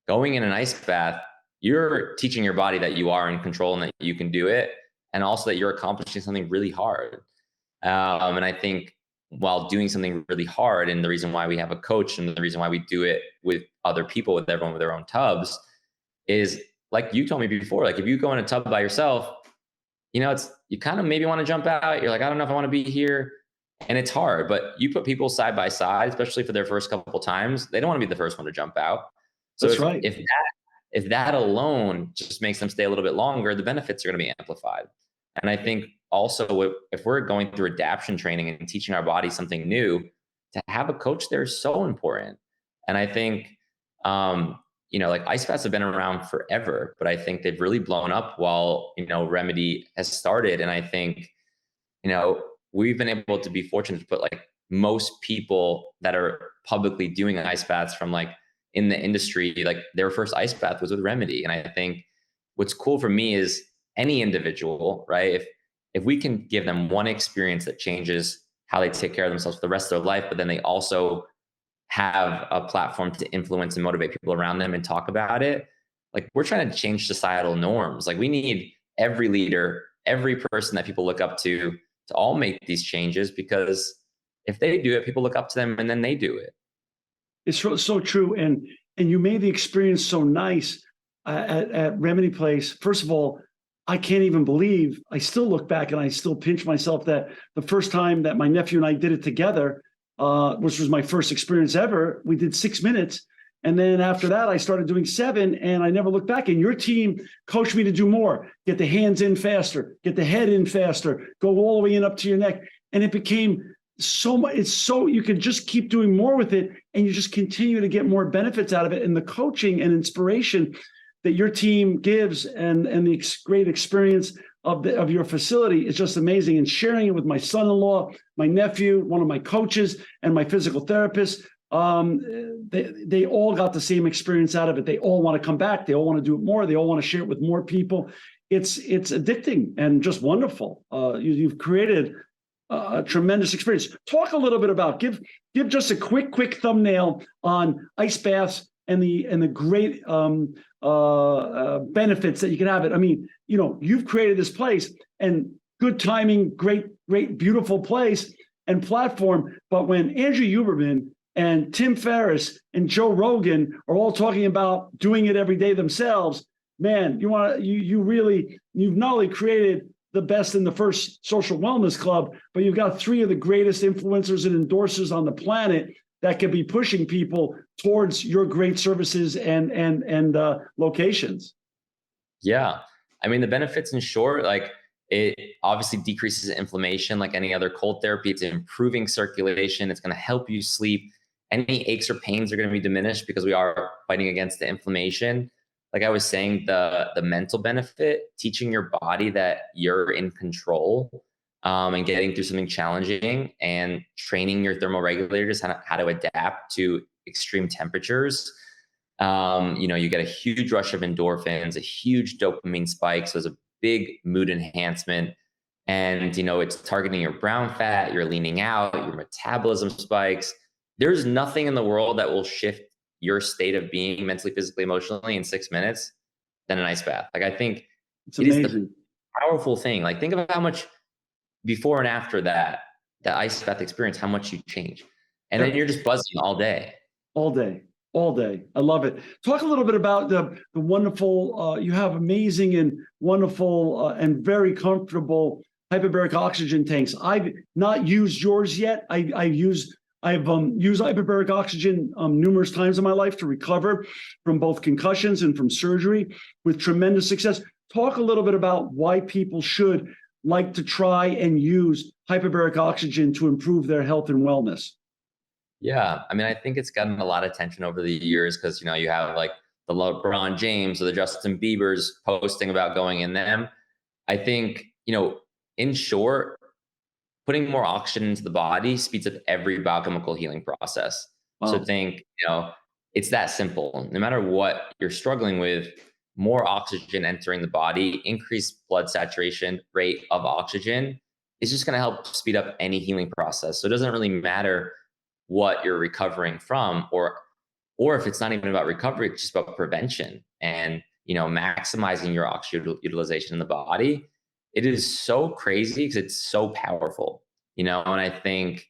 going in an ice bath, you're teaching your body that you are in control and that you can do it, and also that you're accomplishing something really hard. And I think while doing something really hard, and the reason why we have a coach and the reason why we do it with other people, with everyone with their own tubs, is like you told me before, like if you go in a tub by yourself, you kind of maybe want to jump out. You're like, I don't know if I want to be here. And it's hard, but you put people side by side, especially for their first couple of times, they don't want to be the first one to jump out. So That's right. If that alone just makes them stay a little bit longer, the benefits are going to be amplified. And I think also if we're going through adaptation training and teaching our body something new, to have a coach there is so important. And I think, like ice baths have been around forever, but I think they've really blown up while, Remedy has started. And I think, we've been able to be fortunate to put like most people that are publicly doing ice baths from like in the industry, like their first ice bath was with Remedy. And I think what's cool for me is any individual, right? If we can give them one experience that changes how they take care of themselves for the rest of their life, but then they also have a platform to influence and motivate people around them and talk about it. Like we're trying to change societal norms. Like we need every leader, every person that people look up to all make these changes, because if they do it, people look up to them and then they do it. It's so true. And you made the experience so nice at Remedy Place. First of all, I can't even believe, I still look back and I still pinch myself that the first time that my nephew and I did it together, which was my first experience ever, we did 6 minutes. And then after that, I started doing 7 and I never looked back. And your team coached me to do more, get the hands in faster, get the head in faster, go all the way in up to your neck. And it became so much, you can just keep doing more with it and you just continue to get more benefits out of it. And the coaching and inspiration that your team gives and the great experience of your facility is just amazing. And sharing it with my son-in-law, my nephew, one of my coaches, and my physical therapist, they all got the same experience out of it. They all want to come back. They all want to do it more. They all want to share it with more people. It's addicting and just wonderful. You've created a tremendous experience. Talk a little bit about, give just a quick thumbnail on ice baths and the great benefits that you can have it. I mean, you've created this place and good timing, great, beautiful place and platform. But when Andrew Huberman and Tim Ferriss and Joe Rogan are all talking about doing it every day themselves, man, you've not only created the best in the first social wellness club, but you've got three of the greatest influencers and endorsers on the planet that could be pushing people towards your great services and locations. Yeah. I mean, the benefits in short, like it obviously decreases inflammation like any other cold therapy. It's improving circulation. It's going to help you sleep. Any aches or pains are going to be diminished because we are fighting against the inflammation. Like I was saying, the mental benefit, teaching your body that you're in control, and getting through something challenging, and training your thermal regulators how to adapt to extreme temperatures. You get a huge rush of endorphins, a huge dopamine spike. So there's a big mood enhancement. And, it's targeting your brown fat, you're leaning out, your metabolism spikes. There's nothing in the world that will shift your state of being mentally, physically, emotionally in 6 minutes than an ice bath. Like, I think It's it is amazing. the powerful thing. Like, think of how much before and after that ice bath experience, how much you change. And then you're just buzzing all day. All day, all day. I love it. Talk a little bit about the wonderful, you have amazing and wonderful and very comfortable hyperbaric oxygen tanks. I've not used yours yet. I've used hyperbaric oxygen numerous times in my life to recover from both concussions and from surgery with tremendous success. Talk a little bit about why people should like to try and use hyperbaric oxygen to improve their health and wellness. Yeah, I mean, I think it's gotten a lot of attention over the years because you have like the LeBron James or the Justin Biebers posting about going in them. I think in short, putting more oxygen into the body speeds up every biochemical healing process. Wow. So think it's that simple. No matter what you're struggling with, more oxygen entering the body, increased blood saturation rate of oxygen is just going to help speed up any healing process. So it doesn't really matter what you're recovering from, or if it's not even about recovery, it's just about prevention and maximizing your oxygen utilization in the body. It is so crazy because it's so powerful, and I think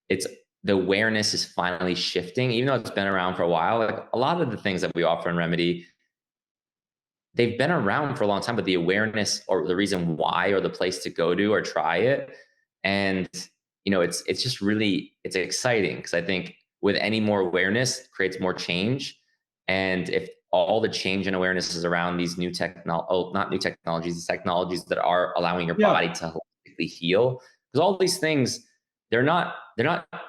it's the awareness is finally shifting, even though it's been around for a while. Like a lot of the things that we offer in Remedy, they've been around for a long time, but the awareness or the reason why or the place to go to or try it. And it's just really, it's exciting because I think with any more awareness creates more change. And if all the change and awareness is around these new not new technologies, these technologies that are allowing your body to holistically heal, because all these things, they're not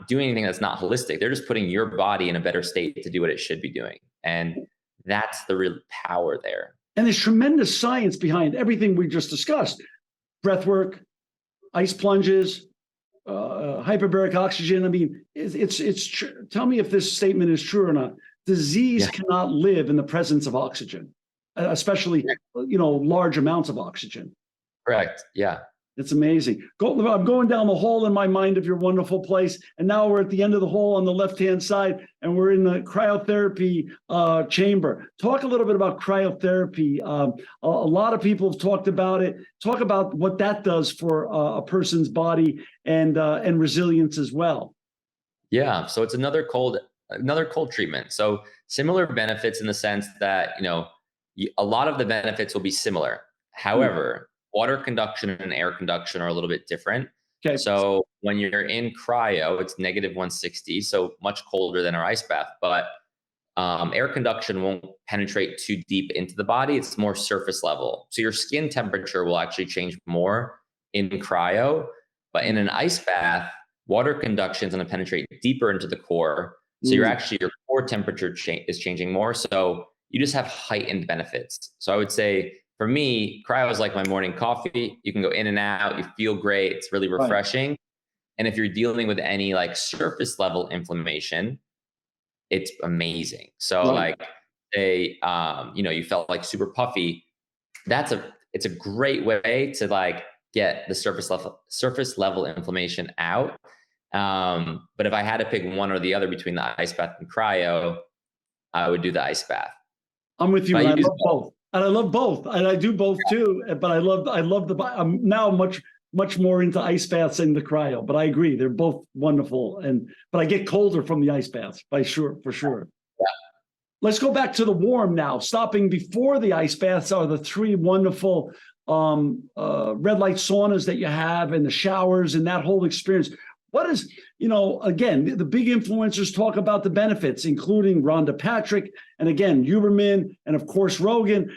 doing anything that's not holistic. They're just putting your body in a better state to do what it should be doing. And that's the real power there. And there's tremendous science behind everything we just discussed. Breath work, ice plunges, hyperbaric oxygen. I mean, it's true. Tell me if this statement is true or not. Disease cannot live in the presence of oxygen, especially large amounts of oxygen. Correct. Yeah. It's amazing. I'm going down the hall in my mind of your wonderful place, and now we're at the end of the hall on the left-hand side, and we're in the cryotherapy chamber. Talk a little bit about cryotherapy. A lot of people have talked about it. Talk about what that does for a person's body and resilience as well. Yeah. So it's another cold treatment. So similar benefits in the sense that a lot of the benefits will be similar. However, water conduction and air conduction are a little bit different. Okay. So when you're in cryo, it's negative 160, so much colder than our ice bath. But air conduction won't penetrate too deep into the body. It's more surface level. So your skin temperature will actually change more in cryo. But in an ice bath, water conduction is going to penetrate deeper into the core. So your core temperature is changing more. So you just have heightened benefits. So I would say, for me, cryo is like my morning coffee. You can go in and out. You feel great. It's really refreshing. Right. And if you're dealing with any like surface level inflammation, it's amazing. So like say, you felt like super puffy. It's a great way to like get the surface level inflammation out. But if I had to pick one or the other between the ice bath and cryo, I would do the ice bath. I'm with you. I love both. And I love both, and I do both too. But I love I'm now much much more into ice baths than the cryo, but I agree. They're both wonderful. But I get colder from the ice baths, for sure. Yeah. Let's go back to the warm now. Stopping before the ice baths are the three wonderful red light saunas that you have, and the showers and that whole experience. What is, again, the big influencers talk about the benefits, including Rhonda Patrick, and again, Huberman, and of course Rogan.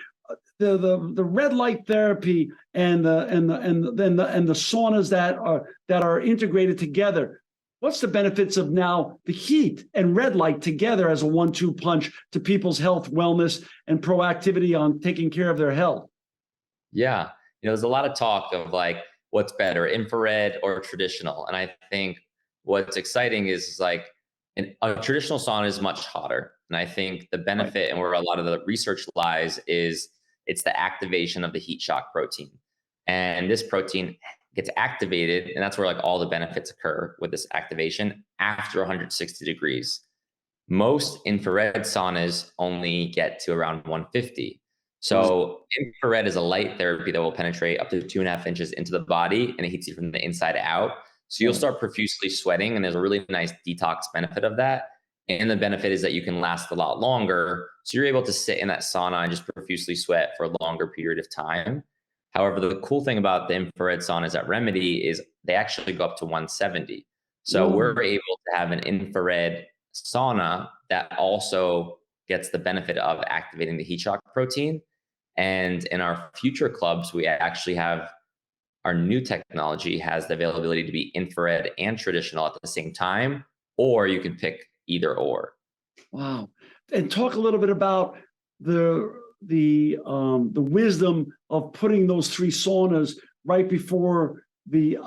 The red light therapy and the saunas that are integrated together. What's the benefits of now the heat and red light together as a 1-2 punch to people's health, wellness, and proactivity on taking care of their health? Yeah. There's a lot of talk of like, what's better, infrared or traditional? And I think what's exciting is like a traditional sauna is much hotter. And I think the benefit and where a lot of the research lies is it's the activation of the heat shock protein. And this protein gets activated, and that's where like all the benefits occur with this activation after 160 degrees. Most infrared saunas only get to around 150. So infrared is a light therapy that will penetrate up to 2.5 inches into the body, and it heats you from the inside out. So you'll start profusely sweating, and there's a really nice detox benefit of that. And the benefit is that you can last a lot longer. So you're able to sit in that sauna and just profusely sweat for a longer period of time. However, the cool thing about the infrared saunas at Remedy is they actually go up to 170. So we're able to have an infrared sauna that also gets the benefit of activating the heat shock protein. And in our future clubs, we actually have our new technology has the availability to be infrared and traditional at the same time, or you can pick either or. Wow. And talk a little bit about the wisdom of putting those three saunas right before the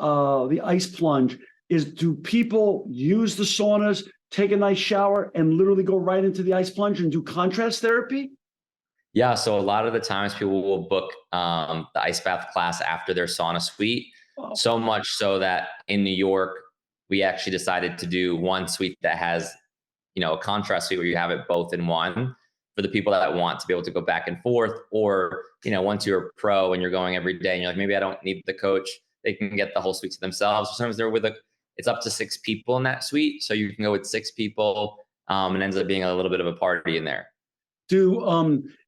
ice plunge. Do people use the saunas, take a nice shower, and literally go right into the ice plunge and do contrast therapy? Yeah, so a lot of the times people will book the ice bath class after their sauna suite. Wow. So much so that in New York, we actually decided to do one suite that has, a contrast suite where you have it both in one for the people that want to be able to go back and forth. Or, once you're a pro and you're going every day and you're like, maybe I don't need the coach, they can get the whole suite to themselves. Sometimes they're it's up to 6 people in that suite. So you can go with 6 people and it ends up being a little bit of a party in there.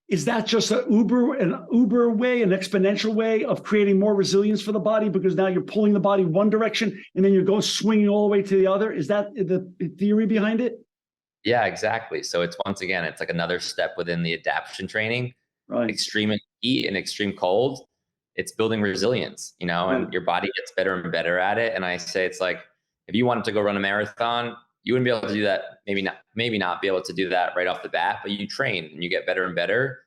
Is that just an Uber way, an exponential way of creating more resilience for the body? Because now you're pulling the body one direction and then you're going swinging all the way to the other. Is that the theory behind it? Yeah, exactly. So it's like another step within the adaptation training. Right. Extreme heat and extreme cold. It's building resilience, and your body gets better and better at it. And I say it's like, if you wanted to go run a marathon, you wouldn't be able to do that. Maybe not be able to do that right off the bat, but you train and you get better and better.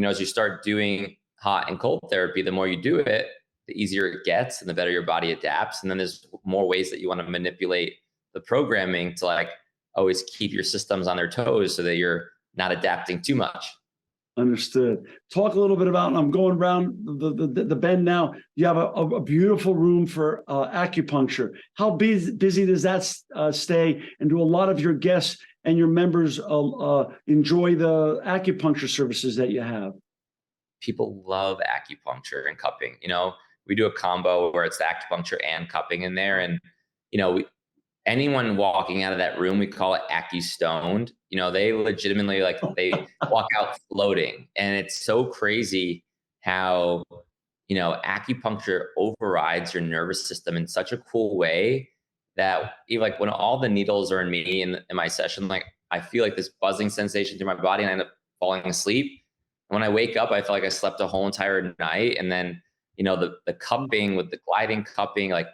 As you start doing hot and cold therapy, the more you do it, the easier it gets and the better your body adapts. And then there's more ways that you want to manipulate the programming to like always keep your systems on their toes so that you're not adapting too much. Understood. Talk a little bit about, and I'm going around the bend now. You have a beautiful room for acupuncture. How busy does that stay? And do a lot of your guests and your members enjoy the acupuncture services that you have? People love acupuncture and cupping. We do a combo where it's the acupuncture and cupping in there. And, anyone walking out of that room, we call it acu-stoned. They legitimately they walk out floating. And it's so crazy how, acupuncture overrides your nervous system in such a cool way that even like when all the needles are in me in my session, like I feel like this buzzing sensation through my body and I end up falling asleep. When I wake up, I feel like I slept a whole entire night. And then, the cupping with the gliding cupping, like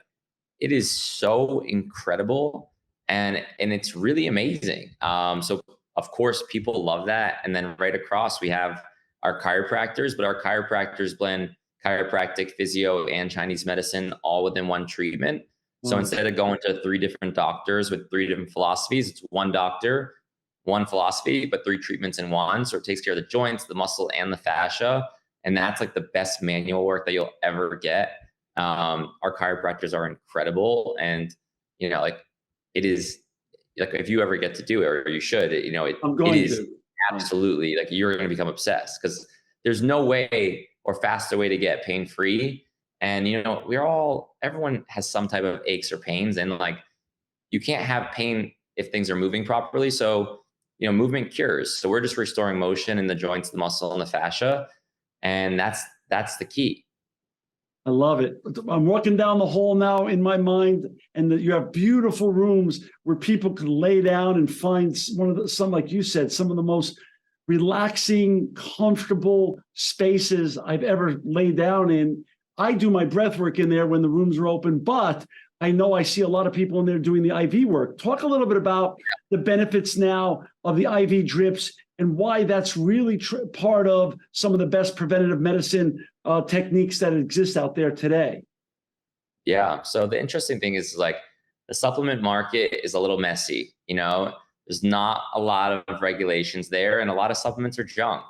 it is so incredible and it's really amazing. So of course people love that. And then right across we have our chiropractors, but our chiropractors blend chiropractic, physio, and Chinese medicine all within one treatment. So instead of going to 3 different doctors with 3 different philosophies, it's one doctor, one philosophy, but 3 treatments in one. So it takes care of the joints, the muscle, and the fascia. And that's like the best manual work that you'll ever get. Our chiropractors are incredible. And, it is like, if you ever get to do it, or you should, it is absolutely like, you're going to become obsessed because there's no way or faster way to get pain-free And, everyone has some type of aches or pains, and like, you can't have pain if things are moving properly. So, movement cures. So we're just restoring motion in the joints, the muscle, and the fascia. And that's the key. I love it. I'm walking down the hall now in my mind, and you have beautiful rooms where people can lay down and find some, like you said, some of the most relaxing, comfortable spaces I've ever laid down in. I do my breath work in there when the rooms are open, but I know I see a lot of people in there doing the IV work. Talk a little bit about the benefits now of the IV drips and why that's really part of some of the best preventative medicine techniques that exist out there today. Yeah. So the interesting thing is, like, the supplement market is a little messy. There's not a lot of regulations there, and a lot of supplements are junk.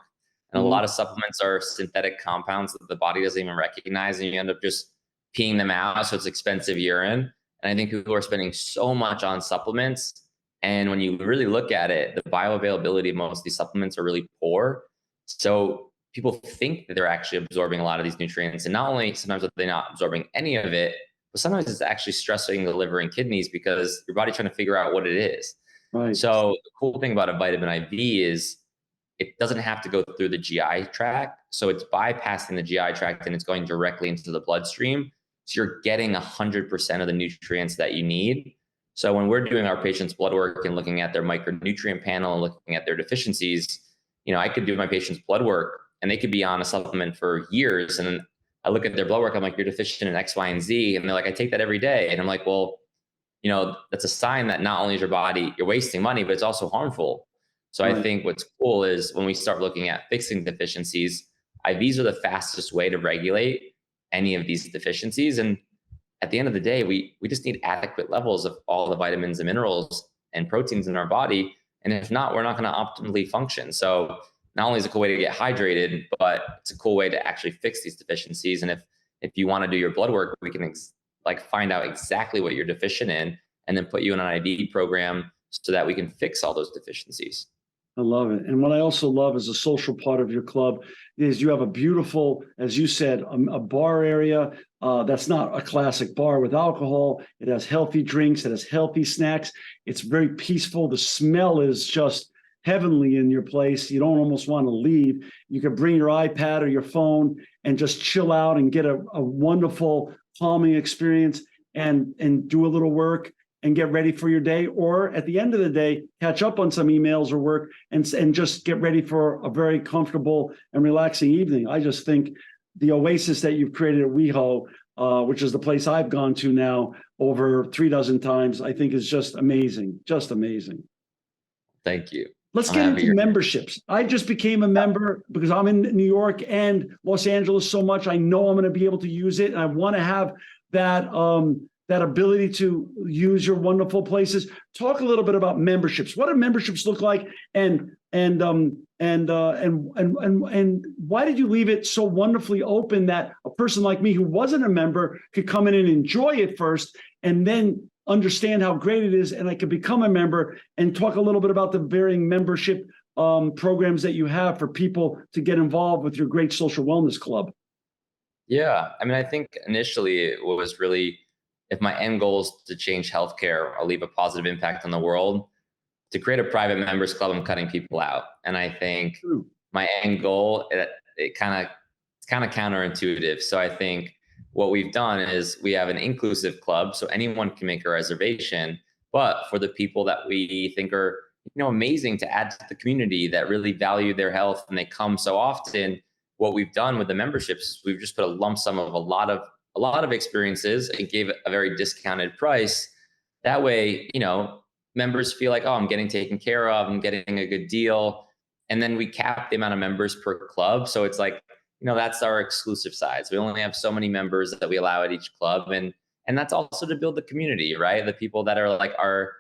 And a lot of supplements are synthetic compounds that the body doesn't even recognize, and you end up just peeing them out. So it's expensive urine. And I think people are spending so much on supplements. And when you really look at it, the bioavailability of most of these supplements are really poor. So people think that they're actually absorbing a lot of these nutrients. And not only sometimes are they not absorbing any of it, but sometimes it's actually stressing the liver and kidneys because your body's trying to figure out what it is. Right. So the cool thing about a vitamin IV is it doesn't have to go through the GI tract. So it's bypassing the GI tract and it's going directly into the bloodstream. So you're getting 100% of the nutrients that you need. So when we're doing our patients' blood work and looking at their micronutrient panel and looking at their deficiencies, I could do my patient's blood work and they could be on a supplement for years. And then I look at their blood work, I'm like, you're deficient in X, Y, and Z. And they're like, I take that every day. And I'm like, well, that's a sign that not only is your body, you're wasting money, but it's also harmful. So I think what's cool is when we start looking at fixing deficiencies, IVs are the fastest way to regulate any of these deficiencies. And at the end of the day, we just need adequate levels of all the vitamins and minerals and proteins in our body. And if not, we're not going to optimally function. So not only is it a cool way to get hydrated, but it's a cool way to actually fix these deficiencies. And if you want to do your blood work, we can find out exactly what you're deficient in and then put you in an IV program so that we can fix all those deficiencies. I love it. And what I also love as a social part of your club is you have a beautiful, as you said, a bar area that's not a classic bar with alcohol. It has healthy drinks. It has healthy snacks. It's very peaceful. The smell is just heavenly in your place. You don't almost want to leave. You can bring your iPad or your phone and just chill out and get a wonderful calming experience and do a little work and get ready for your day, or at the end of the day, catch up on some emails or work and just get ready for a very comfortable and relaxing evening. I just think the oasis that you've created at WeHo, which is the place I've gone to now over 36 times, I think is just amazing, just amazing. Thank you. Let's get into memberships. I just became a member because I'm in New York and Los Angeles so much. I know I'm going to be able to use it, and I want to have that that ability to use your wonderful places. Talk a little bit about memberships. What do memberships look like, and why did you leave it so wonderfully open that a person like me who wasn't a member could come in and enjoy it first, and then understand how great it is, and I could become a member? And talk a little bit about the varying membership programs that you have for people to get involved with your great social wellness club. Yeah, I mean, I think initially it was really, if my end goal is to change healthcare or leave a positive impact on the world, to create a private members club, I'm cutting people out. And I think my end goal, it's kind of counterintuitive. So I think what we've done is we have an inclusive club, so anyone can make a reservation, but for the people that we think are, amazing to add to the community, that really value their health and they come so often, what we've done with the memberships, we've just put a lump sum of a lot of experiences and gave a very discounted price. That way, members feel like, oh, I'm getting taken care of, I'm getting a good deal. And then we cap the amount of members per club. So it's like, that's our exclusive side. So we only have so many members that we allow at each club. And that's also to build the community, right? The people that are like our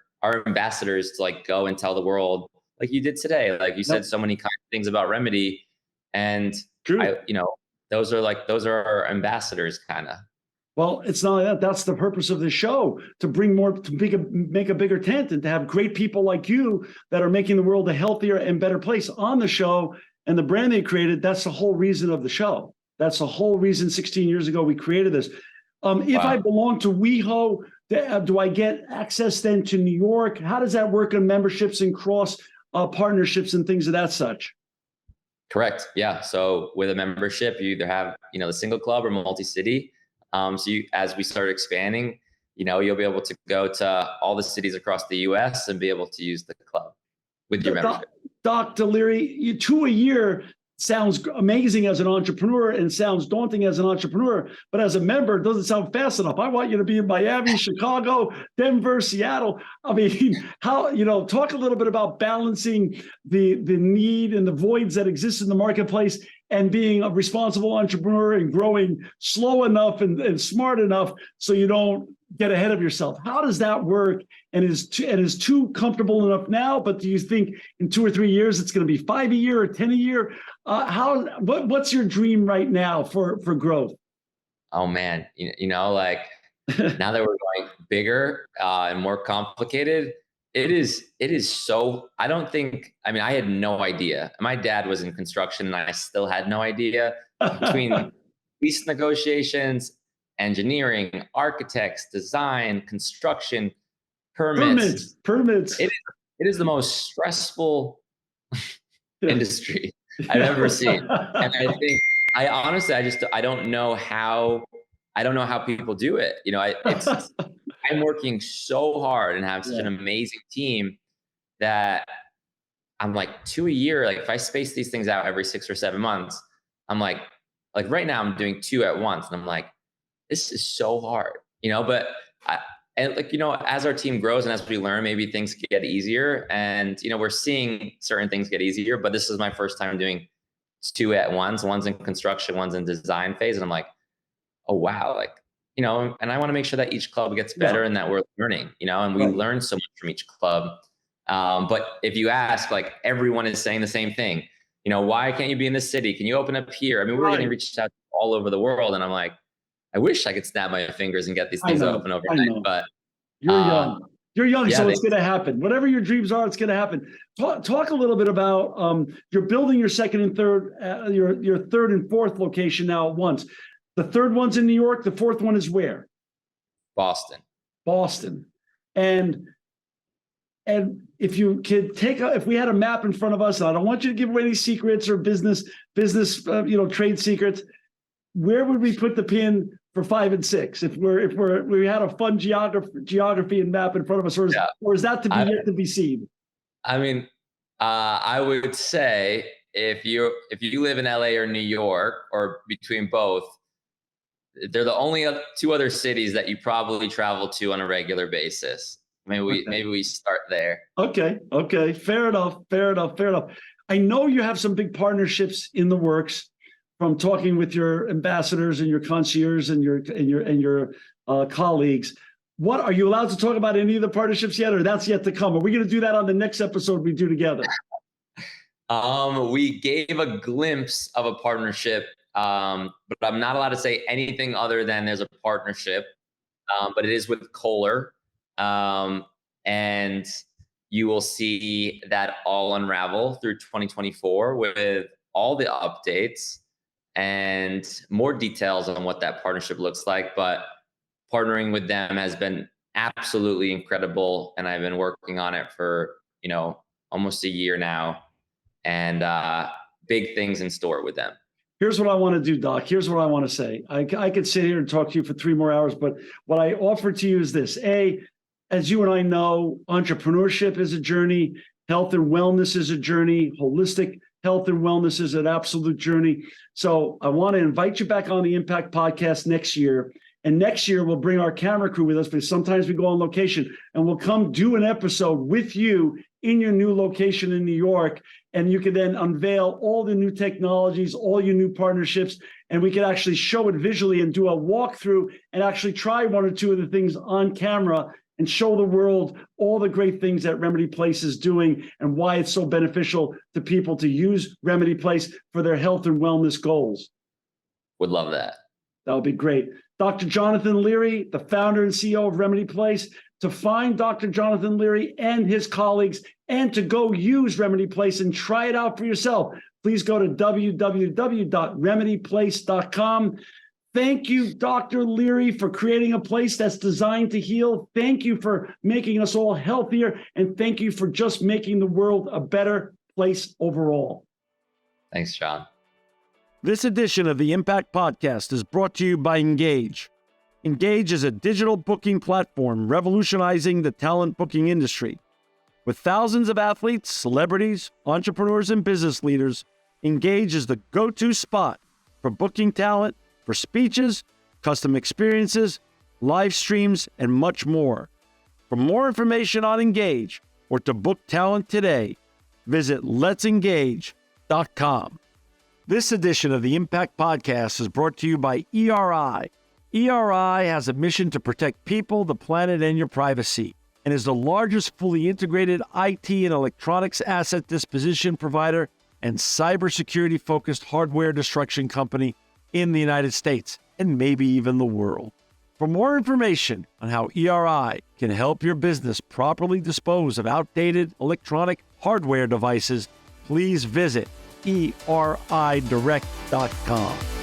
ambassadors to go and tell the world, like you did today. Like you said so many kind of things about Remedy. And those are our ambassadors kind of. Well, it's not that. That's the purpose of the show, to bring more, to make a bigger tent, and to have great people like you that are making the world a healthier and better place on the show and the brand they created. That's the whole reason of the show. That's the whole reason 16 years ago we created this. If I belong to WeHo, do I get access then to New York? How does that work on memberships and cross partnerships and things of that such? Correct. Yeah. So with a membership, you either have, the single club or multi-city. As we start expanding, you'll be able to go to all the cities across the US and be able to use the club with your membership. Dr. Leary, 2 a year sounds amazing as an entrepreneur and sounds daunting as an entrepreneur, but as a member, it doesn't sound fast enough. I want you to be in Miami, Chicago, Denver, Seattle. I mean, talk a little bit about balancing the need and the voids that exist in the marketplace and being a responsible entrepreneur and growing slow enough and smart enough so you don't get ahead of yourself. How does that work? And is two comfortable enough now? But do you think in 2 or 3 years it's going to be 5 a year or 10 a year? What's your dream right now for growth? Oh man, now that we're going bigger and more complicated, it is so. I had no idea. My dad was in construction, and I still had no idea between lease negotiations, engineering, architects, design, construction, permits. It is the most stressful industry I've ever seen. And I think I don't know how people do it. I'm working so hard and have such an amazing team that I'm like 2 a year. Like if I space these things out every 6 or 7 months, I'm like right now I'm doing 2 at once. And I'm like, this is so hard, but as our team grows and as we learn, maybe things get easier, and, we're seeing certain things get easier, but this is my first time doing 2 at once. One's in construction, one's in design phase. And I'm like, oh, wow. And I want to make sure that each club gets better and that we're learning, and we learn so much from each club. But if you ask, everyone is saying the same thing, why can't you be in this city? Can you open up here? I mean, we're getting reached out all over the world. And I'm like, I wish I could snap my fingers and get these things open overnight, but you're young. You're young, so it's going to happen. Whatever your dreams are, it's going to happen. Talk a little bit about you're building your second and third, your third and fourth location now at once. The third one's in New York. The fourth one is where? Boston. And if you could if we had a map in front of us, and I don't want you to give away any secrets or business, trade secrets, where would we put the pin for 5 and 6 if we had a fun geography and map in front of us, or is that yet to be seen? I mean, I would say if you live in LA or New York or between both, they're the only 2 other cities that you probably travel to on a regular basis. Maybe we start there. Okay. Fair enough. I know you have some big partnerships in the works, from talking with your ambassadors and your concierges and your colleagues. What are you allowed to talk about any of the partnerships yet, or that's yet to come? Are we going to do that on the next episode we do together? We gave a glimpse of a partnership, but I'm not allowed to say anything other than there's a partnership. But it is with Kohler, and you will see that all unravel through 2024 with all the updates and more details on what that partnership looks like. But partnering with them has been absolutely incredible, and I've been working on it for almost a year now, and big things in store with them. Here's what I want to do, Doc. Here's what I want to say. I could sit here and talk to you for 3 more hours, but what I offer to you is this. As you and I know, entrepreneurship is a journey. Health and wellness is a journey. Holistic health and wellness is an absolute journey. So I want to invite you back on the Impact Podcast next year. And next year, we'll bring our camera crew with us, because sometimes we go on location, and we'll come do an episode with you in your new location in New York. And you can then unveil all the new technologies, all your new partnerships, and we can actually show it visually and do a walkthrough and actually try 1 or 2 of the things on camera and show the world all the great things that Remedy Place is doing and why it's so beneficial to people to use Remedy Place for their health and wellness goals. Would love that. That would be great. Dr. Jonathan Leary, the founder and CEO of Remedy Place. To find Dr. Jonathan Leary and his colleagues, and to go use Remedy Place and try it out for yourself, please go to www.remedyplace.com. Thank you, Dr. Leary, for creating a place that's designed to heal. Thank you for making us all healthier. And thank you for just making the world a better place overall. Thanks, John. This edition of the Impact Podcast is brought to you by Engage. Engage is a digital booking platform revolutionizing the talent booking industry. With thousands of athletes, celebrities, entrepreneurs, and business leaders, Engage is the go-to spot for booking talent, for speeches, custom experiences, live streams, and much more. For more information on Engage or to book talent today, visit letsengage.com. This edition of the Impact Podcast is brought to you by ERI. ERI has a mission to protect people, the planet, and your privacy, and is the largest fully integrated IT and electronics asset disposition provider and cybersecurity-focused hardware destruction company in the United States, and maybe even the world. For more information on how ERI can help your business properly dispose of outdated electronic hardware devices, please visit eridirect.com.